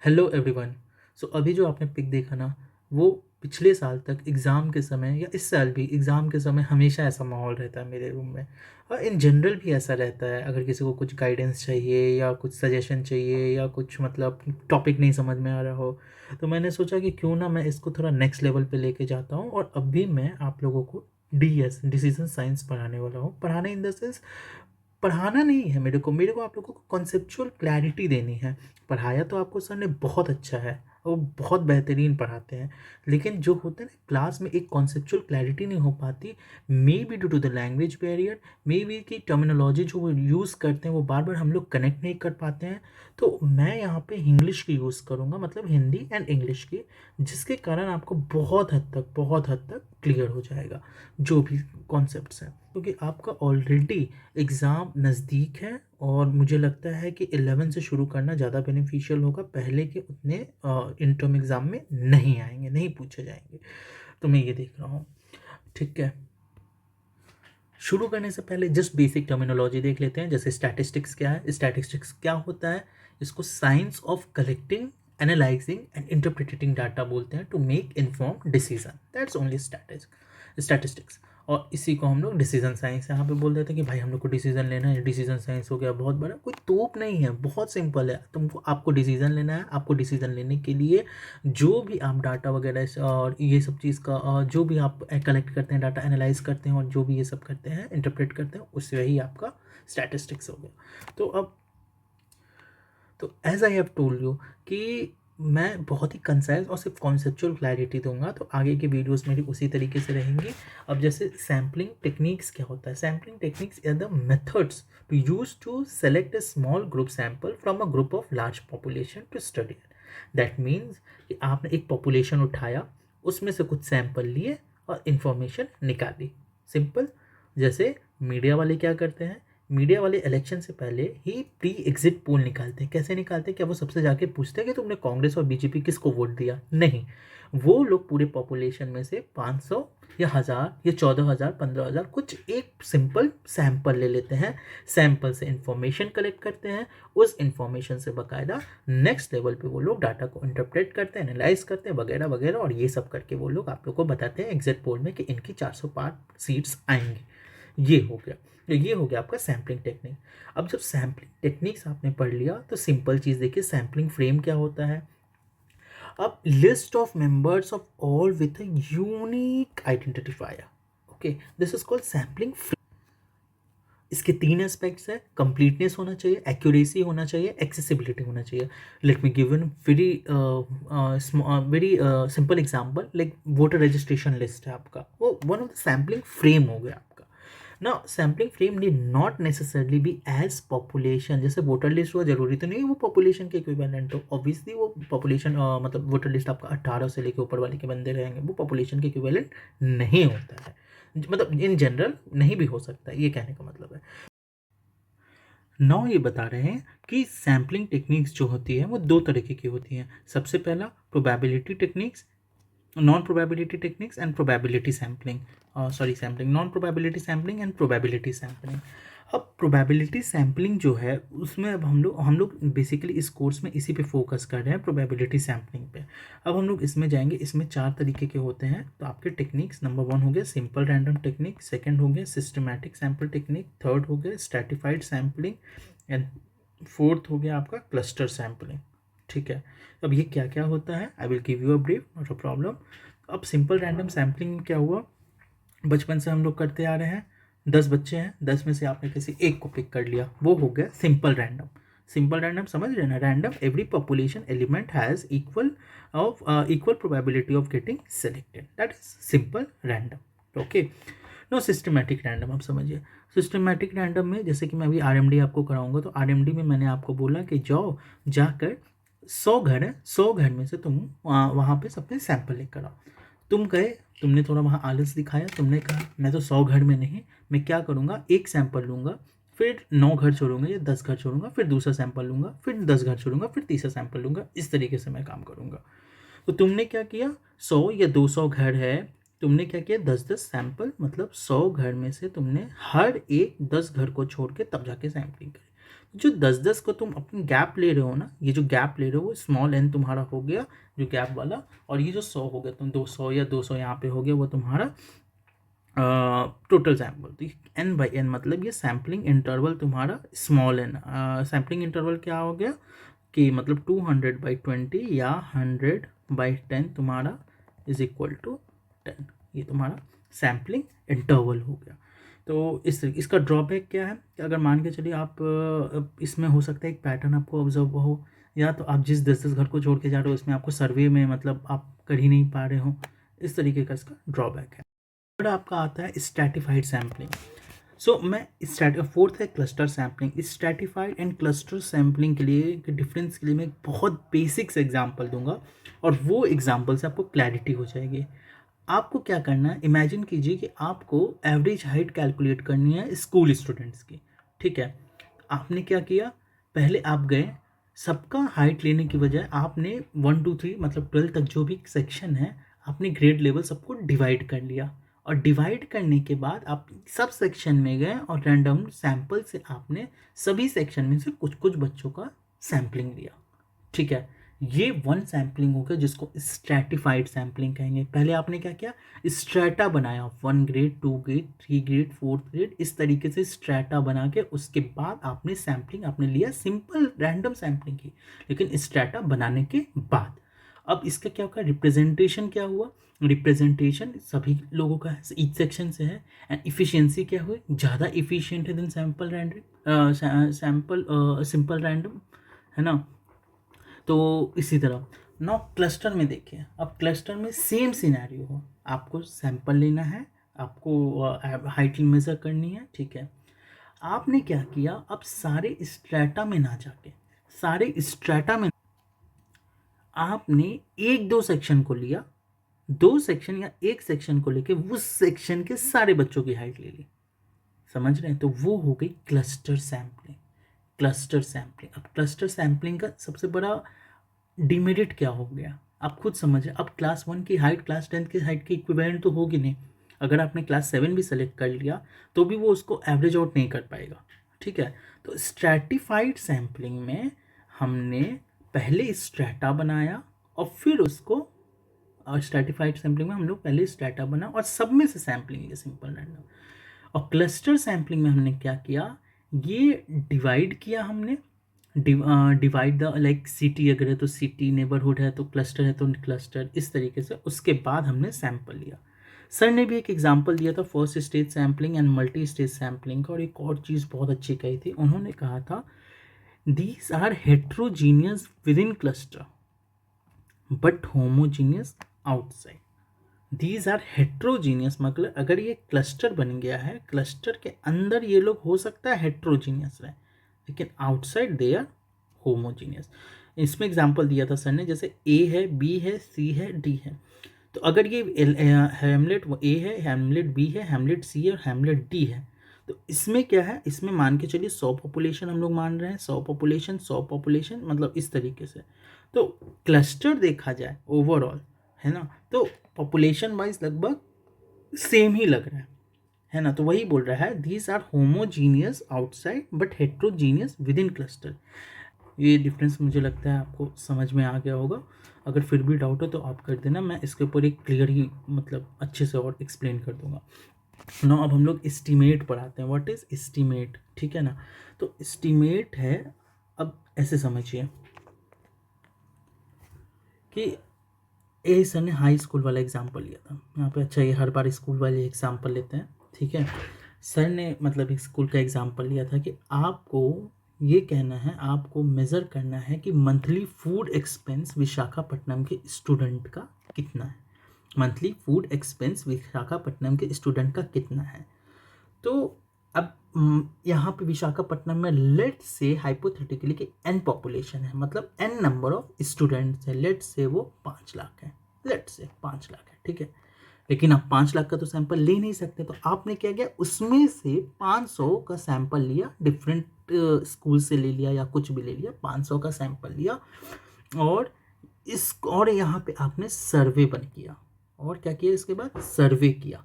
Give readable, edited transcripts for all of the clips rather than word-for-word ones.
Hello everyone. सो अभी जो आपने पिक देखा ना, वो पिछले साल तक एग्ज़ाम के समय या इस साल भी एग्ज़ाम के समय हमेशा ऐसा माहौल रहता है मेरे रूम में। और इन जनरल भी ऐसा रहता है, अगर किसी को कुछ गाइडेंस चाहिए या कुछ सजेशन चाहिए या कुछ मतलब टॉपिक नहीं समझ में आ रहा हो, तो मैंने सोचा कि क्यों ना मैं इसको थोड़ा नेक्स्ट लेवल पे लेके जाता हूँ। और अभी मैं आप लोगों को डीएस डिसीजन साइंस पढ़ाने वाला हूँ। पढ़ाने इन द सेंस, पढ़ाना नहीं है मेरे को आप लोगों को कॉन्सेप्चुअल क्लैरिटी देनी है। पढ़ाया तो आपको सर ने बहुत अच्छा है, वो बहुत बेहतरीन पढ़ाते हैं, लेकिन जो होता है ना क्लास में एक कॉन्सेप्चुअल क्लैरिटी नहीं हो पाती। May be due to the language barrier, may be की टर्मिनोलॉजी जो वो यूज़ करते हैं वो बार बार हम लोग कनेक्ट नहीं कर पाते हैं। तो मैं यहाँ पे इंग्लिश की यूज़ करूँगा, मतलब हिंदी एंड इंग्लिश की, जिसके कारण आपको बहुत हद तक क्लियर हो जाएगा जो भी कॉन्सेप्ट्स हैं, क्योंकि आपका ऑलरेडी एग्ज़ाम नज़दीक है। और मुझे लगता है कि 11 से शुरू करना ज़्यादा बेनिफिशियल होगा, पहले के उतने इंटर्म एग्ज़ाम में नहीं आएंगे, नहीं पूछे जाएंगे। तो मैं ये देख रहा हूँ। ठीक है, शुरू करने से पहले जस्ट बेसिक टर्मिनोलॉजी देख लेते हैं। जैसे स्टैटिस्टिक्स क्या है, स्टैटिस्टिक्स क्या होता है, इसको science of collecting, analysing and interpreting data बोलते हैं to make inform decision. That's only statistics. और इसी को हम लोग डिसीजन साइंस यहाँ पे बोल देते हैं कि भाई हम लोग को डिसीजन लेना है, डिसीजन साइंस हो गया। बहुत बड़ा कोई तोप नहीं है, बहुत सिंपल है। आपको डिसीजन लेना है, आपको डिसीजन लेने के लिए जो भी आप डाटा वगैरह और ये सब चीज़ का जो भी आप कलेक्ट करते हैं, डाटा एनालाइज करते हैं और जो भी ये सब करते हैं, इंटरप्रेट करते हैं, उससे वही आपका स्टैटिस्टिक्स हो गया। तो as I have told you कि मैं बहुत ही कंसाइज और सिर्फ कॉन्सेप्चुअल क्लैरिटी दूंगा, तो आगे की वीडियोस मेरी उसी तरीके से रहेंगी। अब जैसे सैम्पलिंग टेक्निक्स क्या होता है, sampling techniques are the methods to use to select a small group sample from a group of large population to study. That means कि आपने एक पॉपुलेशन उठाया, उसमें से कुछ सैंपल लिए और इन्फॉर्मेशन निकाली। सिंपल। जैसे मीडिया वाले क्या करते हैं, मीडिया वाले इलेक्शन से पहले ही प्री एग्जिट पोल निकालते हैं। कैसे निकालते हैं? क्या वो सबसे जाके पूछते हैं कि तुमने कांग्रेस और बीजेपी किसको वोट दिया? नहीं, वो लोग पूरे पॉपुलेशन में से 500 या 1000 या 14,000 15,000 कुछ एक सिंपल सैंपल ले लेते हैं। सैंपल से इंफॉर्मेशन कलेक्ट करते हैं, उस इंफॉर्मेशन से बाकायदा नेक्स्ट लेवल पे वो लोग डाटा को इंटरप्रेट करते हैं, एनालाइज करते हैं वगैरह वगैरह, और ये सब करके वो लोग आप लोग को बताते हैं एग्जिट पोल में कि इनकी 405 सीट्स आएंगी। ये हो गया। तो ये हो गया आपका सैम्पलिंग टेक्निक। अब जब सैम्पलिंग टेक्निक्स आपने पढ़ लिया तो सिंपल चीज़ देखिए, सैम्पलिंग फ्रेम क्या होता है। अब list of members of all with a unique identifier. Okay, this is called sampling frame. इसके तीन एस्पेक्ट्स है, कंप्लीटनेस होना चाहिए, एक्यूरेसी होना चाहिए, एक्सेसिबिलिटी होना चाहिए। Let me give an very very simple example. Like voter registration list है आपका, वो one of the sampling frame हो गया आपका। ना sampling frame need not necessarily be as population. जैसे वोटर लिस्ट हुआ, जरूरी तो नहीं वो पॉपुलेशन के इक्विवेलेंट हो। ऑब्वियसली वो पॉपुलेशन मतलब वोटर लिस्ट आपका 18 से लेकर ऊपर वाले के बंदे रहेंगे, वो पॉपुलेशन के इक्विवेलेंट नहीं होता है। मतलब इन जनरल नहीं भी हो सकता है, ये कहने का मतलब है। नौ ये बता रहे हैं कि सैम्पलिंग टेक्निक्स जो होती है वो दो तरीके की होती हैं। सबसे पहला probability techniques, non probability techniques and probability sampling. Sampling, non probability sampling and probability sampling. अब प्रोबेबिलिटी सैम्पलिंग जो है उसमें अब हम लोग बेसिकली इस कोर्स में इसी पे फोकस कर रहे हैं, प्रोबेबिलिटी सैम्पलिंग पे। अब हम लोग इसमें जाएंगे। इसमें 4 तरीके के होते हैं। तो आपके टेक्निक्स, नंबर 1 हो गया सिंपल रैंडम टेक्निक, सेकंड हो गया सिस्टमैटिक सैम्पल टेक्निक, थर्ड हो गया स्ट्रैटिफाइड सैम्पलिंग एंड फोर्थ हो गया आपका क्लस्टर सैम्पलिंग। ठीक है, अब ये क्या क्या होता है, I will give you a brief, not a problem. अब सिंपल रैंडम सैम्पलिंग में क्या हुआ, बचपन से हम लोग करते आ रहे हैं। 10 बच्चे हैं, 10 में से आपने किसी एक को पिक कर लिया, वो हो गया सिंपल रैंडम। सिंपल रैंडम समझ रहे ना, random every population element has equal probability of getting selected, that is simple random. Okay, no systematic random. आप समझिए, सिस्टमैटिक रैंडम में जैसे कि मैं अभी आरएमडी आपको कराऊंगा, तो आरएमडी में मैंने आपको बोला कि जाओ जाकर 100 घर है, 100 घर में से तुम वहाँ पे सबसे सैंपल लेकर आओ। तुम गए, तुमने थोड़ा वहाँ आलस दिखाया, तुमने कहा मैं तो 100 घर में नहीं, मैं क्या करूँगा, एक सैंपल लूँगा, फिर 9 घर छोड़ूंगा या 10 घर छोड़ूंगा, फिर दूसरा सैंपल लूँगा, फिर 10 घर छोड़ूंगा, फिर तीसरा सैंपल लूँगा। इस तरीके से मैं काम करूँगा। तो तुमने क्या किया, 100 या 200 घर है, तुमने क्या किया, 10-10 सैंपल, मतलब 100 घर में से तुमने हर एक 10 घर को छोड़ के तब जाके सैंपलिंग करी। जो 10-10 को तुम अपनी गैप ले रहे हो ना, ये जो गैप ले रहे हो वो स्मॉल n तुम्हारा हो गया जो गैप वाला, और ये जो 100 हो गया, तुम 200 या 200 यहाँ पे हो गया, वो तुम्हारा टोटल सैम्पल। तो n बाई n मतलब ये सैम्पलिंग इंटरवल तुम्हारा स्मॉल n। सैम्पलिंग इंटरवल क्या हो गया कि मतलब 200/20 या 100/10 तुम्हारा इज इक्वल टू 10, ये तुम्हारा सैम्पलिंग इंटरवल हो गया। तो इसका ड्रॉबैक क्या है कि अगर मान के चलिए आप इसमें हो सकता है एक पैटर्न आपको ऑब्जर्व हो, या तो आप जिस 10-10 घर को छोड़ के जा रहे हो उसमें आपको सर्वे में मतलब आप कर ही नहीं पा रहे हो, इस तरीके का इसका ड्रॉबैक है। थर्ड आपका आता है स्ट्रैटिफाइड सैम्पलिंग। सो मैं फोर्थ है cluster sampling. Stratified and cluster sampling के लिए के डिफरेंस के लिए मैं एक बहुत बेसिक्स एग्जांपल दूंगा, और वो एग्जांपल से आपको क्लैरिटी हो जाएगी। आपको क्या करना है, इमेजिन कीजिए कि आपको एवरेज हाइट कैलकुलेट करनी है स्कूल स्टूडेंट्स की, ठीक है। आपने क्या किया, पहले आप गए, सबका हाइट लेने की बजाय आपने 1 2 3 मतलब 12 तक जो भी सेक्शन है आपने ग्रेड लेवल सबको डिवाइड कर लिया, और डिवाइड करने के बाद आप सब सेक्शन में गए और रैंडम सैंपल से आपने सभी सेक्शन में से कुछ कुछ बच्चों का सैम्पलिंग लिया, ठीक है। ये वन सैम्पलिंग हो गया जिसको स्ट्रैटिफाइड सैम्पलिंग कहेंगे। पहले आपने क्या किया, स्ट्रैटा बनाया, 1 grade 2 grade 3 grade 4th grade, इस तरीके से स्ट्रैटा बना के उसके बाद आपने सैम्पलिंग आपने लिया, सिंपल रैंडम सैम्पलिंग की, लेकिन स्ट्रैटा बनाने के बाद। अब इसका क्या होगा, रिप्रेजेंटेशन क्या हुआ, रिप्रेजेंटेशन सभी लोगों का है, ईच सेक्शन से है, एंड इफिशियंसी क्या हुई, ज़्यादा इफिशियंट है than sample random, sample simple random, है ना। तो इसी तरह नौ क्लस्टर में देखिए, अब क्लस्टर में सेम सिनेरियो हो, आपको सैंपल लेना है, आपको हाइट मेज़र करनी है, ठीक है। आपने क्या किया, अब सारे स्ट्रैटा में ना जाके, सारे स्ट्रैटा में आपने एक दो सेक्शन को लिया, दो सेक्शन या एक सेक्शन को लेके उस सेक्शन के सारे बच्चों की हाइट ले ली, समझ रहे हैं। तो वो हो गई क्लस्टर सैम्पलिंग। क्लस्टर सैम्पलिंग, अब क्लस्टर सैम्पलिंग का सबसे बड़ा डिमेरिट क्या हो गया, आप खुद समझिए। अब क्लास 1 की हाइट क्लास 10 की हाइट की इक्विवेलेंट तो होगी नहीं, अगर आपने क्लास 7 भी सेलेक्ट कर लिया तो भी वो उसको एवरेज आउट नहीं कर पाएगा, ठीक है। तो स्ट्रैटिफाइड सैम्पलिंग में हमने पहले स्ट्रैटा बनाया और फिर उसको, और स्ट्रैटिफाइड सैम्पलिंग में हम लोग पहले स्ट्रैटा बना और सब में से सैम्पलिंग लिया, सिंपल रैंडम। और क्लस्टर सैम्पलिंग में हमने क्या किया, ये डिवाइड किया हमने, डिवाइड द लाइक सिटी अगर है तो सिटी, नेबरहुड है तो क्लस्टर है तो क्लस्टर, इस तरीके से उसके बाद हमने सैंपल लिया। सर ने भी एक एग्जांपल दिया था first stage sampling and multi stage sampling का, और एक और चीज़ बहुत अच्छी कही थी, उन्होंने कहा था these are heterogeneous within cluster but homogeneous outside. These are heterogeneous मतलब अगर ये क्लस्टर बन गया है, क्लस्टर के अंदर ये लोग हो सकता है हेट्रोजीनियस रहे, लेकिन आउटसाइड दे आर होमोजीनियस। इसमें एग्जांपल दिया था सर ने, जैसे ए है, बी है, सी है, डी है। तो अगर ये हैमलेट ए है, हैमलेट बी है, हैमलेट सी है और हैमलेट डी है, तो इसमें क्या है, इसमें मान के चलिए 100 पॉपुलेशन हम लोग मान रहे हैं, 100 पॉपुलेशन 100 पॉपुलेशन मतलब इस तरीके से। तो क्लस्टर देखा जाए ओवरऑल, है ना, तो पॉपुलेशन वाइज लगभग सेम ही लग रहा है ना। तो वही बोल रहा है these are homogeneous outside but heterogeneous within cluster. ये डिफरेंस मुझे लगता है आपको समझ में आ गया होगा। अगर फिर भी डाउट हो तो आप कर देना, मैं इसके ऊपर एक क्लियर ही मतलब अच्छे से और एक्सप्लेन कर दूंगा। ना अब हम लोग एस्टीमेट पढ़ाते हैं, व्हाट इज एस्टीमेट, ठीक है ना। तो एस्टीमेट है, अब ऐसे समझिए कि ए सर ने हाई स्कूल वाला एग्जाम्पल लिया था यहाँ पे। अच्छा, ये हर बार स्कूल वाले एग्जाम्पल लेते हैं, ठीक है। सर ने मतलब एक स्कूल का एग्जाम्पल लिया था कि आपको ये कहना है, आपको मेज़र करना है कि मंथली फूड एक्सपेंस विशाखापट्टनम के स्टूडेंट का कितना है। मंथली फूड एक्सपेंस विशाखापट्टनम के स्टूडेंट का कितना है। तो अब यहाँ पे विशाखापट्टनम में लेट से हाइपोथेटिकली कि n पॉपुलेशन है, मतलब n नंबर ऑफ स्टूडेंट्स है, लेट से वो 5 लाख है, लेट से 5 लाख है, ठीक है। लेकिन आप 5 लाख का तो सैंपल ले नहीं सकते, तो आपने क्या किया, उसमें से 500 का सैंपल लिया, डिफरेंट स्कूल से ले लिया या कुछ भी ले लिया, 500 का सैंपल लिया, और यहाँ पे आपने सर्वे बन किया, और क्या किया इसके बाद सर्वे किया।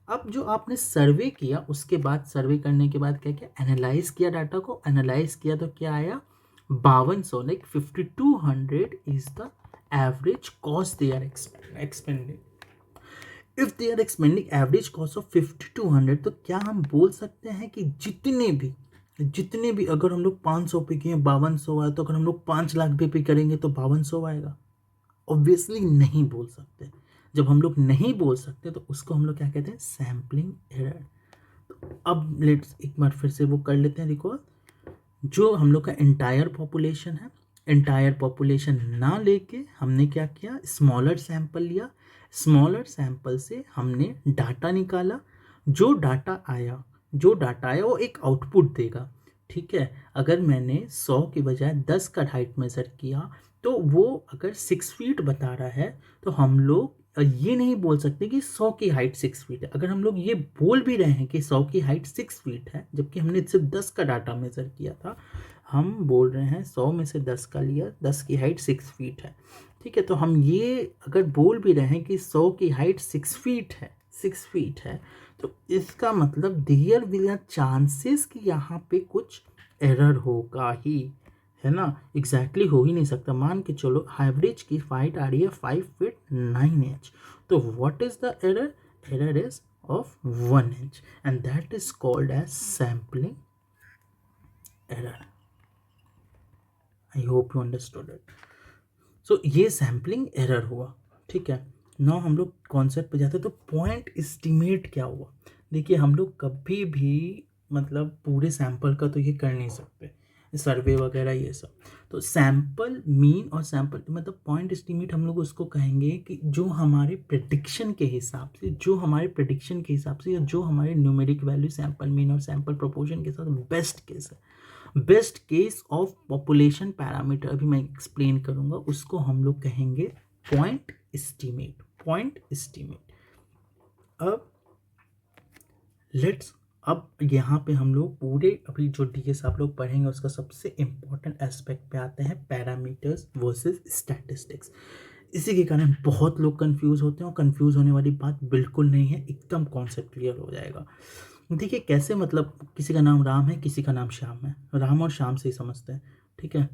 अब जो आपने सर्वे किया, उसके बाद सर्वे करने के बाद क्या किया, एनालाइज किया, डाटा को एनालाइज किया, तो क्या आया 5200, like 5200 is the average cost they are expending. If they are expending average cost of 5200, तो क्या हम बोल सकते हैं कि जितने भी अगर हम लोग 500 पे किए 5200 आए, तो अगर हम लोग 5 लाख पे करेंगे तो 5200 आएगा? ऑब्वियसली नहीं बोल सकते। जब हम लोग नहीं बोल सकते तो उसको हम लोग क्या कहते हैं, सैम्पलिंग एरर। तो अब लेट्स एक बार फिर से वो कर लेते हैं रिकॉर्ड। जो हम लोग का एंटायर पॉपुलेशन है, एंटायर पॉपुलेशन ना लेके हमने क्या किया, स्मॉलर सैंपल लिया, स्मॉलर सैंपल से हमने डाटा निकाला। जो डाटा आया वो एक आउटपुट देगा, ठीक है। अगर मैंने 100 के बजाय 10 का हाइट मेज़र किया, तो वो अगर 6 फीट बता रहा है, तो हम लोग ये नहीं बोल सकते कि 100 की हाइट 6 फीट है। अगर हम लोग ये बोल भी रहे हैं कि 100 की हाइट 6 फीट है, जबकि हमने सिर्फ 10 का डाटा मेज़र किया था, हम बोल रहे हैं 100 में से 10 का लिया, 10 की हाइट 6 फीट है, ठीक है। तो हम ये अगर बोल भी रहे हैं कि 100 की हाइट 6 फीट है, 6 फीट है, तो इसका मतलब देयर विल आर चांसेस कि यहाँ पे कुछ एरर होगा ही, है ना। एग्जैक्टली हो ही नहीं सकता। मान के चलो एवरेज की हाइट आ रही है 5 फीट 9 इंच, तो what is the error, error is of 1 inch, and that is called as sampling error. I hope you understood it. So ये सैम्पलिंग एरर हुआ, ठीक है। नाउ हम लोग कॉन्सेप्ट पे जाते हैं। तो पॉइंट एस्टिमेट क्या हुआ? देखिए, हम लोग कभी भी मतलब पूरे सैंपल का तो ये कर नहीं सकते, सर्वे वगैरह ये सब। तो सैंपल मीन और सैंपल मतलब पॉइंट एस्टिमेट हम लोग उसको कहेंगे कि जो हमारे प्रेडिक्शन के हिसाब से, या जो हमारे न्यूमेरिक वैल्यू सैंपल मीन और सैंपल प्रोपोर्शन के साथ बेस्ट केस है, best case of population parameter, अभी मैं एक्सप्लेन करूंगा, उसको हम लोग कहेंगे पॉइंट एस्टीमेट, पॉइंट एस्टीमेट। अब यहाँ पे हम लोग पूरे अभी जो डीएस आप लोग पढ़ेंगे उसका सबसे इम्पोर्टेंट एस्पेक्ट पे आते हैं, पैरामीटर्स वर्सेस स्टैटिस्टिक्स। इसी के कारण बहुत लोग कंफ्यूज होते हैं, और कंफ्यूज होने वाली बात बिल्कुल नहीं है, एकदम कॉन्सेप्ट क्लियर हो जाएगा। देखिए कैसे, मतलब किसी का नाम राम है, किसी का नाम श्याम है, राम और श्याम से ही समझते हैं, ठीक है।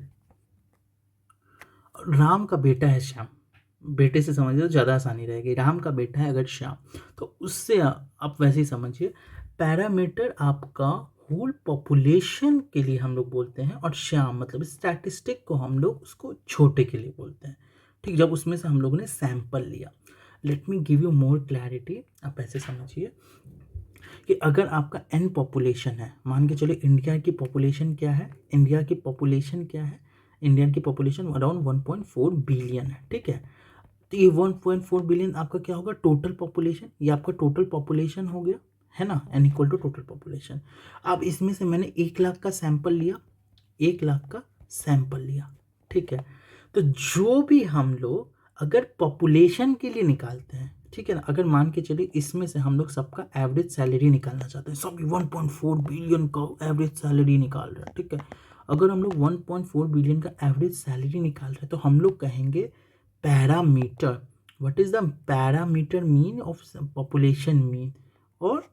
राम का बेटा है श्याम, बेटे से समझिए तो ज़्यादा आसानी रहेगी। राम का बेटा है अगर श्याम, तो उससे आप वैसे ही समझिए। पैरामीटर आपका होल पॉपुलेशन के लिए हम लोग बोलते हैं, और श्याम मतलब स्टैटिस्टिक को हम लोग उसको छोटे के लिए बोलते हैं, ठीक। जब उसमें से हम लोगों ने सैंपल लिया, late me give you more clarity, आप ऐसे समझिए कि अगर आपका एन पॉपुलेशन है, मान के चलिए इंडिया की पॉपुलेशन क्या है, इंडिया की पॉपुलेशन अराउंड 1.4 बिलियन है, ठीक है। तो ये 1.4 बिलियन आपका क्या होगा, टोटल पॉपुलेशन, ये आपका टोटल पॉपुलेशन हो गया, है ना, n equal to total population. अब इसमें से मैंने 1 लाख का सैंपल लिया, 1 लाख का सैंपल लिया, ठीक है। तो जो भी हम लोग अगर पॉपुलेशन के लिए निकालते हैं, ठीक है ना, अगर मान के चलिए इसमें से हम लोग सबका एवरेज सैलरी निकालना चाहते हैं, सभी 1.4 बिलियन का एवरेज सैलरी निकाल रहे हैं, ठीक है। अगर हम लोग 1.4 बिलियन का एवरेज सैलरी निकाल रहे हैं, तो हम लोग कहेंगे parameter, what is the parameter mean of population mean और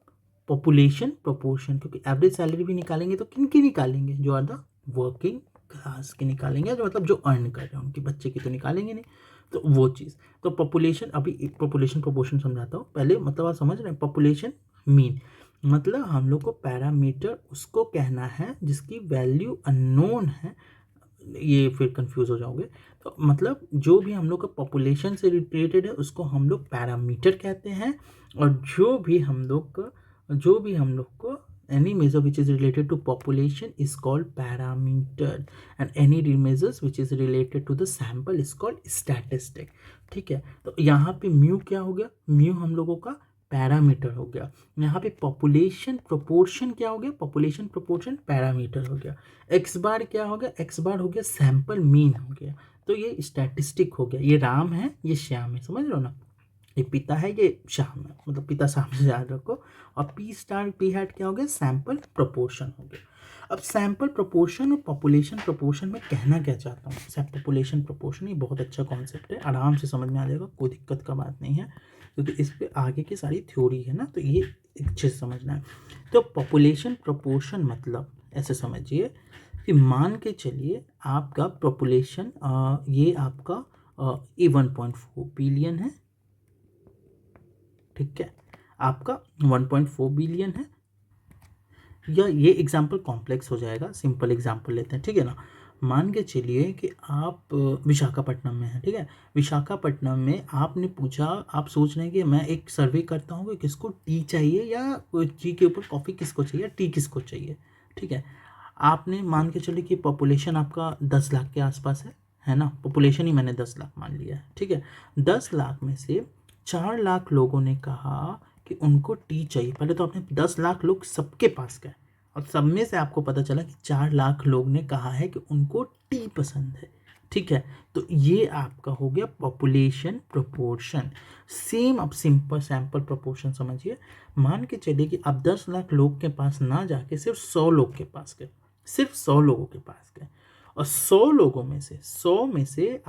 पॉपुलेशन प्रोपोर्शन, क्योंकि एवरेज सैलरी भी निकालेंगे तो किन की निकालेंगे, जो आर द वर्किंग क्लास के निकालेंगे, जो मतलब जो अर्न कर रहे हैं उनके, बच्चे की तो निकालेंगे नहीं। तो वो चीज़, तो पॉपुलेशन, अभी एक पॉपुलेशन प्रोपोर्शन समझाता हूँ पहले, मतलब आप समझ रहे हैं। पॉपुलेशन मीन मतलब हम लोग को पैरामीटर उसको कहना है जिसकी वैल्यू अननोन है, ये फिर कंफ्यूज हो जाओगे। तो मतलब जो भी हम लोग का पॉपुलेशन से रिलेटेड है उसको हम लोग पैरामीटर कहते हैं, और जो भी हम लोग को any measure which is related to population is called parameter, and any measures which is related to the sample is called statistic, ठीक है। तो यहाँ पे म्यू क्या हो गया, म्यू हम लोगों का पैरामीटर हो गया। यहाँ पे पॉपुलेशन प्रोपोर्शन क्या हो गया, पॉपुलेशन प्रोपोर्शन पैरामीटर हो गया। एक्स बार क्या हो गया, एक्स बार हो गया सैंपल मीन हो गया। तो ये स्टैटिस्टिक हो गया, ये राम है ये श्याम है, समझ लो ना, ये पिता है ये श्याम है, मतलब पिता श्याम से याद रखो। और पी स्टार पी हैट क्या हो गया, सैंपल प्रोपोर्शन हो गया। अब सैंपल प्रोपोर्शन और पॉपुलेशन प्रोपोर्शन में कहना क्या चाहता हूँ, पॉपुलेशन प्रोपोर्शन ये बहुत अच्छा कॉन्सेप्ट है, आराम से समझ में आ जाएगा, कोई दिक्कत का बात नहीं है। क्योंकि इस पे आगे की सारी थ्योरी है ना, तो ये एक चीज़ समझना है। तो पॉपुलेशन प्रोपोर्शन मतलब ऐसे समझिए कि मान के चलिए आपका पॉपुलेशन ये आपका ये 1.4 बिलियन है, ठीक है, आपका 1.4 बिलियन है, या ये एग्जाम्पल कॉम्प्लेक्स हो जाएगा, सिंपल एग्जाम्पल लेते हैं, ठीक है ना। मान के चलिए कि आप विशाखापट्टनम में हैं, ठीक है। विशाखापट्टनम में आपने पूछा, आप सोच रहे हैं कि मैं एक सर्वे करता हूँ कि किसको टी चाहिए या टी के ऊपर कॉफ़ी किसको चाहिए, टी किसको चाहिए, ठीक है। आपने मान के चलिए कि पॉपुलेशन आपका 10 लाख के आसपास है ना, पॉपुलेशन ही मैंने 10 लाख मान लिया है, ठीक है। 10 लाख में से 4 लाख लोगों ने कहा कि उनको टी चाहिए। पहले तो आपने 10 लाख लोग सबके पास गए और सब में से आपको पता चला कि 4 लाख लोग ने कहा है कि उनको टी पसंद है, ठीक है। तो ये आपका हो गया पॉपुलेशन प्रोपोर्शन। सेम आप सिंपल सैंपल प्रोपोर्शन समझिए। मान के चलिए कि आप 10 लाख लोग के पास ना जाके सिर्फ 100 लोग के पास गए, सिर्फ 100 लोगों के पास गए, और 100 लोगों में से 100 में से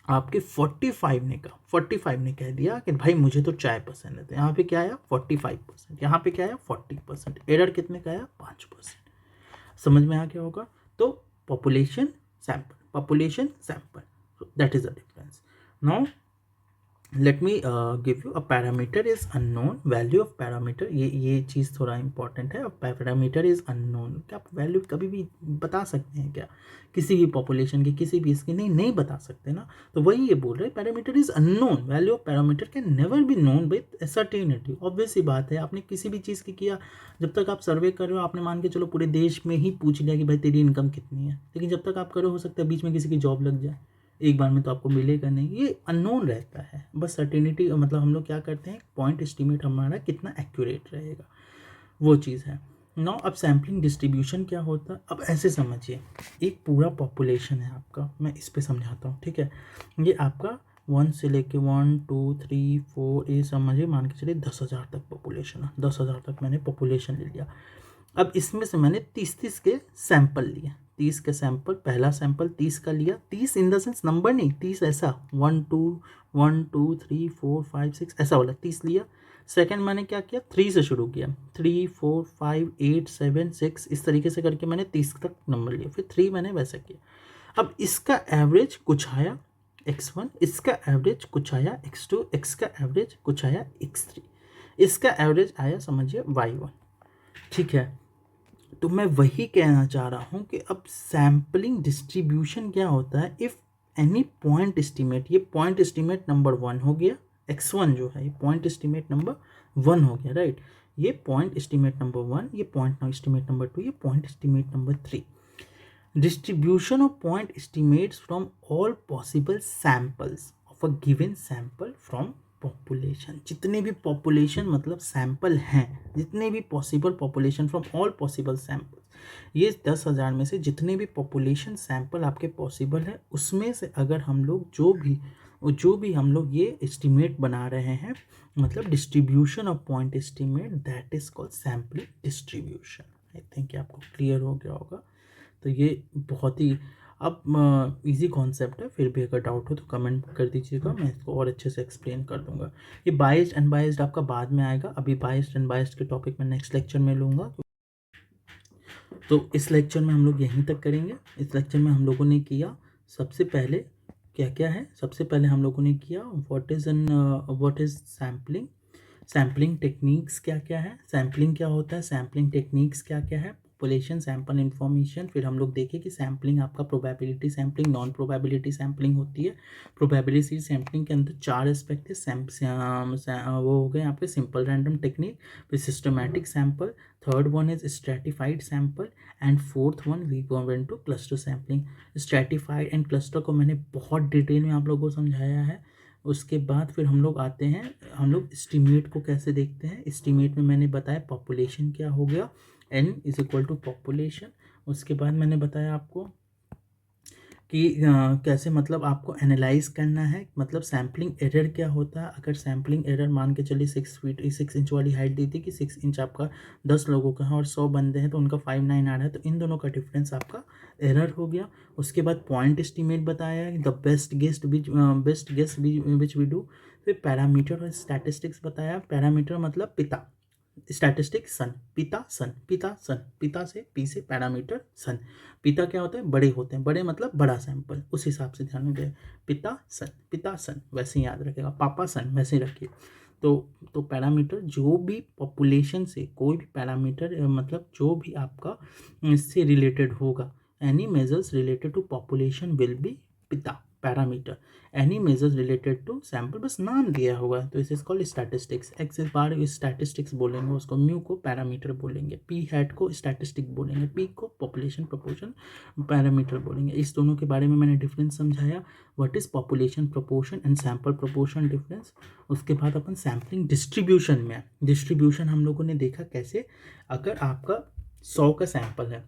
आपके 45 ने कह दिया कि भाई मुझे तो चाय पसंद है, तो यहाँ पे क्या आया 45%, यहाँ पे क्या आया 40%, एरर कितने का आया 5%। समझ में आ गया होगा। तो population sample, that is the difference. Now let me give you a parameter is unknown, value of parameter, ये चीज़ थोड़ा इंपॉर्टेंट है। पैरामीटर इज अननोन, क्या आप वैल्यू कभी भी बता सकते हैं क्या किसी भी पॉपुलेशन की, किसी भी इसकी? नहीं बता सकते ना। तो वही ये बोल रहे हैं, parameter is unknown, value of parameter can never be known with certainty. Obvious सी बात है, आपने किसी भी चीज़ की किया, जब तक आप सर्वे कर रहे हो, आपने मान के चलो पूरे देश में ही पूछ लिया कि भाई तेरी इनकम कितनी है, लेकिन जब तक आप करो, हो सकता है बीच में किसी की जॉब लग जाए, एक बार में तो आपको मिलेगा नहीं, ये अननोन रहता है। बस सर्टेनिटी मतलब हम लोग क्या करते हैं, पॉइंट एस्टिमेट हमारा कितना एक्यूरेट रहेगा, वो चीज़ है। नाउ अब सैम्पलिंग डिस्ट्रीब्यूशन क्या होता है, अब ऐसे समझिए, एक पूरा पॉपुलेशन है आपका, मैं इस पे समझाता हूँ, ठीक है। ये आपका 1 से लेके 1 2 3 4 ये समझिए, मान के चलिए 10,000 तक पॉपुलेशन है, 10,000 तक मैंने पॉपुलेशन ले लिया। अब इसमें से मैंने 30 के सैंपल लिए, 30 के सैंपल, पहला सैंपल 30 का लिया, 30 इन द सेंस नंबर नहीं, 30 ऐसा 1 2 1 2 3 4 5 6 ऐसा वाला 30 लिया। सेकंड मैंने क्या किया, 3 से शुरू किया, 3 4 5 8 7 6 इस तरीके से करके मैंने 30 तक नंबर लिया, फिर 3 मैंने वैसा किया। अब इसका एवरेज कुछ आया x1, इसका एवरेज कुछ आया x2, इसका एवरेज कुछ आया x3, इसका एवरेज आया समझिए y1, ठीक है। तो मैं वही कहना चाह रहा हूँ कि अब सैम्पलिंग डिस्ट्रीब्यूशन क्या होता है, इफ़ एनी पॉइंट एस्टीमेट, ये पॉइंट एस्टीमेट नंबर 1 हो गया, x1 जो है ये पॉइंट एस्टीमेट नंबर 1 हो गया, राइट। ये पॉइंट एस्टीमेट नंबर 1, ये पॉइंट एस्टीमेट नंबर 2, ये point estimate number 3। Distribution of point estimates from all possible samples of a given sample from population, जितने भी पॉपुलेशन मतलब सैंपल हैं, जितने भी possible population from all possible sample, ये 10,000 में से जितने भी पॉपुलेशन सैंपल आपके पॉसिबल है, उसमें से अगर हम लोग जो भी हम लोग ये एस्टिमेट बना रहे हैं, मतलब distribution of point estimate, that is called sampling distribution. I think आपको क्लियर हो गया होगा। तो ये बहुत ही अब इजी कॉन्सेप्ट है, फिर भी अगर डाउट हो तो कमेंट कर दीजिएगा, मैं इसको और अच्छे से एक्सप्लेन कर दूंगा। ये बाइस्ड अनबाइस्ड आपका बाद में आएगा, अभी बाइस्ड अनबाइस्ड के टॉपिक मैं नेक्स्ट लेक्चर में लूँगा। तो इस लेक्चर में हम लोग यहीं तक करेंगे। इस लेक्चर में हम लोगों ने किया सबसे पहले क्या क्या है, सबसे पहले हम लोगों ने किया व्हाट इज़ सैम्पलिंग टेक्निक्स क्या क्या है, सैम्पलिंग क्या होता है, सैम्पलिंग टेक्निक्स क्या क्या है, पॉपुलेशन सैंपल इन्फॉर्मेशन। फिर हम लोग देखें कि सैम्पलिंग आपका probability sampling, non probability sampling होती है। प्रोबेबिलिटी सैम्पलिंग के अंदर 4 एस्पेक्ट है, वो हो गए आपके सिंपल रैंडम टेक्निक, फिर systematic sample, third one is stratified sample, and fourth one we go into cluster sampling. Stratified and cluster को मैंने बहुत डिटेल में आप लोगों को समझाया है। उसके बाद फिर हम लोग आते हैं, हम लोग एस्टीमेट को कैसे देखते हैं। एस्टीमेट में मैंने बताया पॉपुलेशन क्या हो गया, n is equal to population. उसके बाद मैंने बताया आपको कि कैसे मतलब आपको एनालाइज करना है, मतलब सैम्पलिंग एरर क्या होता है। अगर सैम्पलिंग एरर मान के चलिए 6 इंच वाली हाइट दी थी कि 6 इंच आपका 10 लोगों का है और 100 बंदे हैं तो उनका 59 आ रहा है, तो इन दोनों का डिफरेंस आपका एरर हो गया। उसके बाद पॉइंट एस्टीमेट बताया, the best guest which we do, फिर पैरामीटर और स्टैटिस्टिक्स बताया। पैरामीटर मतलब पिता, स्टैटिस्टिक्स सन, पिता सन, पिता सन, पिता से पी से पैरामीटर सन। पिता क्या होता है, बड़े होते हैं, बड़े मतलब बड़ा सैंपल, उस हिसाब से ध्यान में पिता सन, पिता सन वैसे ही याद रखेगा, पापा सन वैसे ही रखिए। तो पैरामीटर जो भी पॉपुलेशन से कोई भी पैरामीटर मतलब जो भी आपका इससे रिलेटेड होगा, any measures related to population will be पिता parameter, any measures related to sample, बस नाम दिया होगा तो इस इज कॉल्ड स्टैटिस्टिक्स। एक्स इस बार स्टैटिस्टिक्स बोलेंगे उसको, म्यू को पैरामीटर बोलेंगे, पी हैट को स्टैटिस्टिक बोलेंगे, पी को पॉपुलेशन प्रोपोर्शन पैरामीटर बोलेंगे। इस दोनों के बारे में मैंने डिफरेंस समझाया, what is population proportion and sample proportion difference. उसके बाद अपन सैम्पलिंग डिस्ट्रीब्यूशन में, डिस्ट्रीब्यूशन हम लोगों ने देखा कैसे, अगर आपका 100 का सैंपल है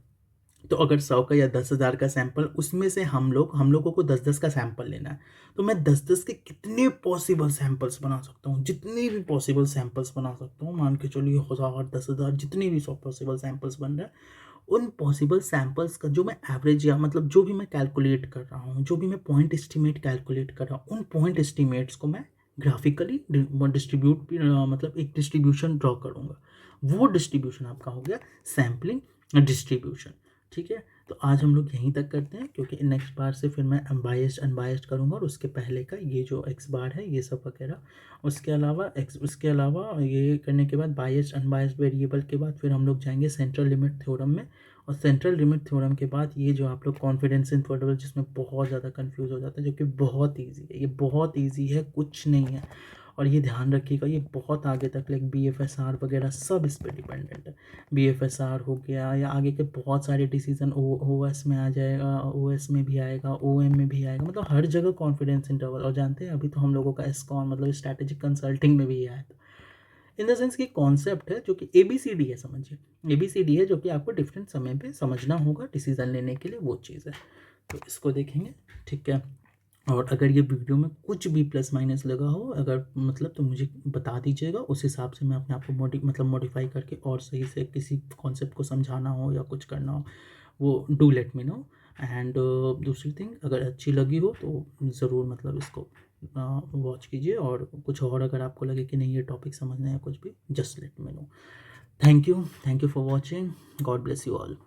तो अगर 100 का या 10,000 का सैंपल, उसमें से हम लोगों को 10-10 का सैंपल लेना है, तो मैं 10-10 के कितने पॉसिबल सैंपल्स बना सकता हूँ, जितने भी पॉसिबल सैंपल्स बना सकता हूँ, मान के चलिए 1000 10,000 जितने भी 100 पॉसिबल सैंपल्स बन रहे हैं, उन पॉसिबल सैंपल्स का जो मैं एवरेज या मतलब जो भी मैं कैलकुलेट कर रहा हूँ, जो भी मैं पॉइंट एस्टिमेट कैलकुलेट कर रहा हूँ, उन पॉइंट एस्टिमेट्स को मैं ग्राफिकली डिस्ट्रीब्यूट मतलब एक डिस्ट्रीब्यूशन ड्रॉ करूँगा। वो डिस्ट्रीब्यूशन आपका हो गया सैम्पलिंग डिस्ट्रीब्यूशन। ठीक है, तो आज हम लोग यहीं तक करते हैं, क्योंकि नेक्स्ट बार से फिर मैं अनबायस्ड करूँगा, और उसके पहले का ये जो एक्स बार है ये सब वगैरह, उसके अलावा ये करने के बाद बायस्ड अनबायस्ड वेरिएबल के बाद फिर हम लोग जाएंगे सेंट्रल लिमिट थ्योरम में, और सेंट्रल लिमिट थ्योरम के बाद ये जो आप लोग कॉन्फिडेंस इंटरवल जिसमें बहुत ज़्यादा कंफ्यूज हो जाता है, जो कि बहुत ईजी है, ये बहुत ईजी है, कुछ नहीं है। और ये ध्यान रखिएगा, ये बहुत आगे तक लाइक BFSR वगैरह सब इस पर डिपेंडेंट है। BFSR हो गया या आगे के बहुत सारे डिसीजन OS में आ जाएगा, OS में भी आएगा, OM में भी आएगा, मतलब हर जगह कॉन्फिडेंस इंटरवल। और जानते हैं अभी तो हम लोगों का एस्कॉन मतलब स्ट्रैटेजिक कंसल्टिंग में भी आया था। इन द सेंस कि कॉन्सेप्ट है जो कि ABCD है, समझिए ABCD है, जो कि आपको डिफरेंट समय पे समझना होगा डिसीजन लेने के लिए, वो चीज़ है। तो इसको देखेंगे, ठीक है। और अगर ये वीडियो में कुछ भी प्लस माइनस लगा हो अगर मतलब, तो मुझे बता दीजिएगा, उस हिसाब से मैं अपने आप को मॉडिफाई करके और सही से किसी कॉन्सेप्ट को समझाना हो या कुछ करना हो, वो do let me know. And दूसरी थिंग, अगर अच्छी लगी हो तो ज़रूर मतलब इसको वॉच कीजिए, और कुछ और अगर आपको लगे कि नहीं ये टॉपिक समझना है कुछ भी, just let me know. Thank you for watching, God bless you all.